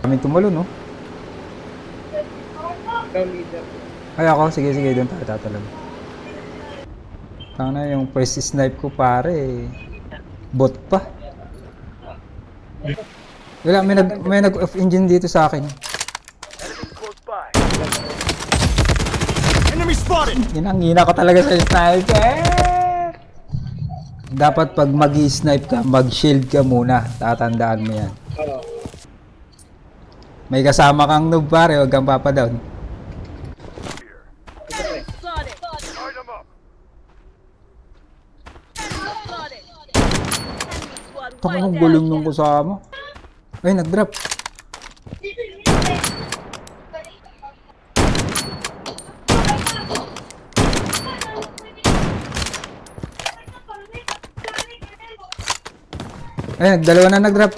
Kami tumalo, no? Ay ako, sige, doon tayo tatalag. Tanga na yung first snipe ko pare, bot pa. Wala, may nag-off engine dito sa akin. Enemy spotted! Ginang-gina ko talaga sa sniper. Dapat pag mag-snipe ka, mag-shield ka muna. Tatandaan mo yan. May kasama kang noob pare, huwag kang papadown. Taka nung gulong nung kasama. Ay, nag-drop. Ay, dalawa na nag-drop.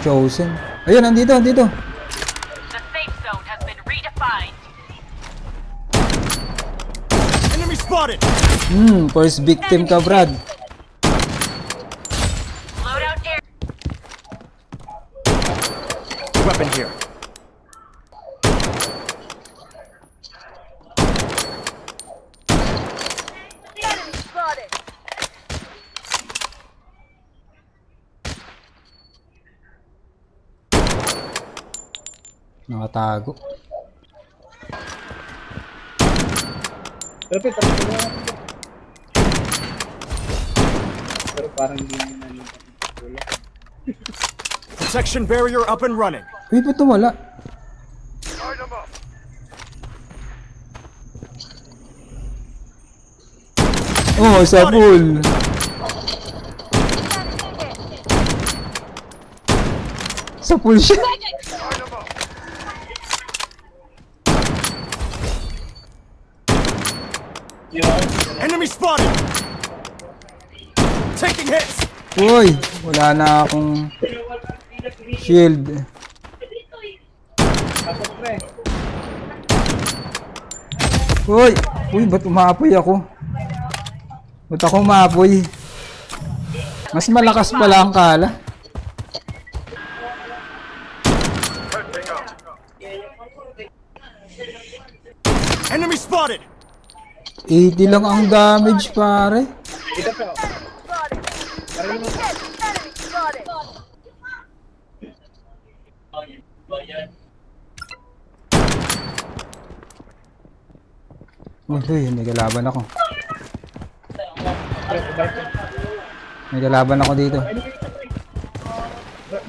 Chosen. Ayun, andito. The safe zone has been redefined. Enemy spotted! First victim ka, Brad. Loadout air. Weapon here. Enemy spotted. Nakatago. Pero parang hindi na Protection barrier up and running. Uy, ba't wala? Oh, sa pool. Sa pool siya. Enemy spotted! Taking hits! Uy, wala na akong shield. Uy, ba't umapoy ako? Ba't ako umapoy? Mas malakas pala ang kala. Enemy spotted! 80 lang ang damage pare. Enemy spotted. Uy, may kalaban ako. May kalaban ako dito.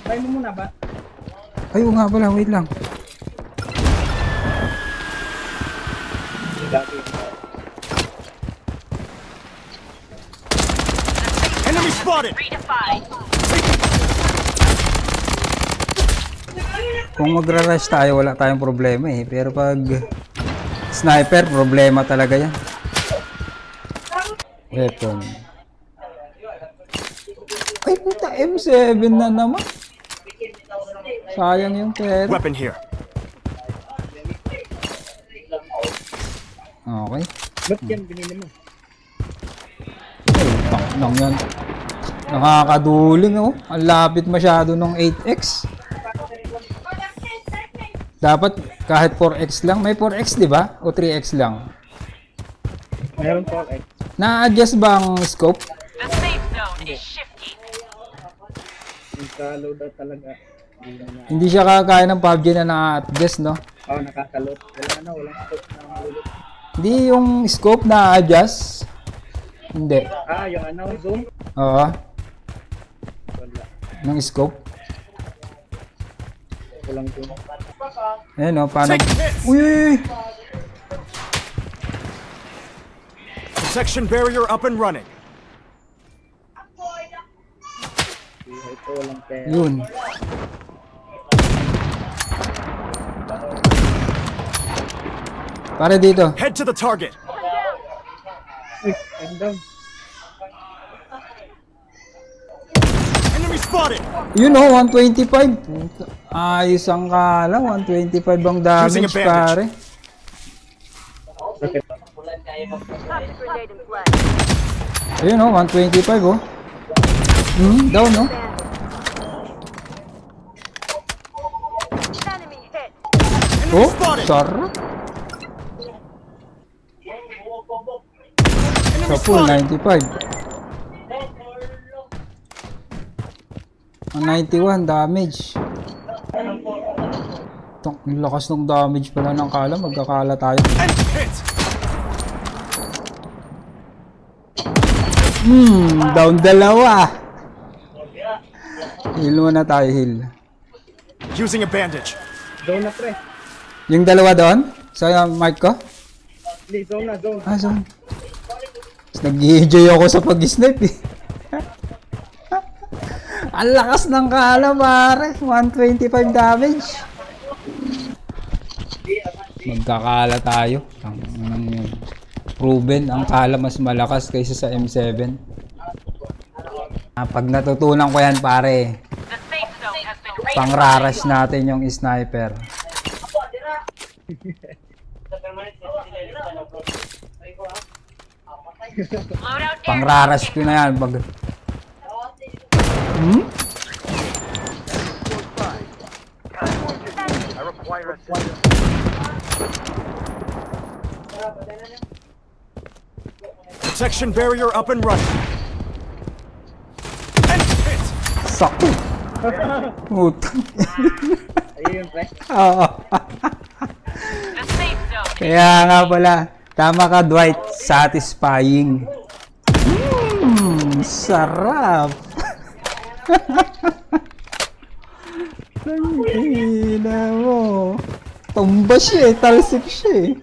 Try mo muna ba? Ay, oo nga pala, wait lang. Enemy spotted! Redefined. Kung magra-rush tayo, wala tayong problema eh. Pero pag sniper, problema talaga yan. Weapon. Ay puta, M7 na naman. Sayang yung pera. Weapon here. Okay. Ba't yan binili mo? Ay, taknang yan. Nakakaduling oh. Ang lapit masyado ng 8x. Dapat kahit 4x lang. May 4x di ba? O 3x lang? Mayroon po eh. Na-adjust ba ang scope? The safe zone is shifting. Nagka-load out talaga. Hindi siya kakaya ng PUBG na na-adjust, no? Oo, nakakalot. Walang scope na malulot. Hindi yung scope na-adjust. Hindi. Ah, yung zoom? Oo. Wala. Ng scope. Walang zoom. Ayun no, paano? Take hits! Uy! Protection barrier up and running. Ito walang pera. Yun. Para dito. Head to the target. Uy, I'm down. Enemy spotted! Yun oh, 125. Puta. Ayos ang kala. 125 ang Using a damage bandage. pare. Grenade in play. Ayun oh, 125 oh. Down no? Enemy hit. Oh, spotted. sarap. Enemy Sa full, spotted. 95. Ang 91 damage. Ang lakas ng damage pala ng kala. Magkakala tayo. Enemy hit. Down dalawa. Heal muna tayo, heal. Using a bandage. Zone na pre. Yung dalawa doon? Sa mic ko? Hindi, zone na, zone. Ah, zone. Nag-enjoy ako sa pag-snipe eh. Ang lakas ng kala pare. 125 damage. Magkakala tayo. Proven ang kala mas malakas kaysa sa M7. Pag natutunan ko yan pare, The safe zone has been redefined. pangraras natin yung sniper. Loadout air. Pangraras ko na yan. Pag... Protection barrier up and running. Enemy hit. Sakto. Utang. Ayun pre. Oo. The safe zone. Kaya nga pala. Tama ka Dwight. Satisfying. Sarap. Tangina mo. Tumba siya eh. Talsik siya eh.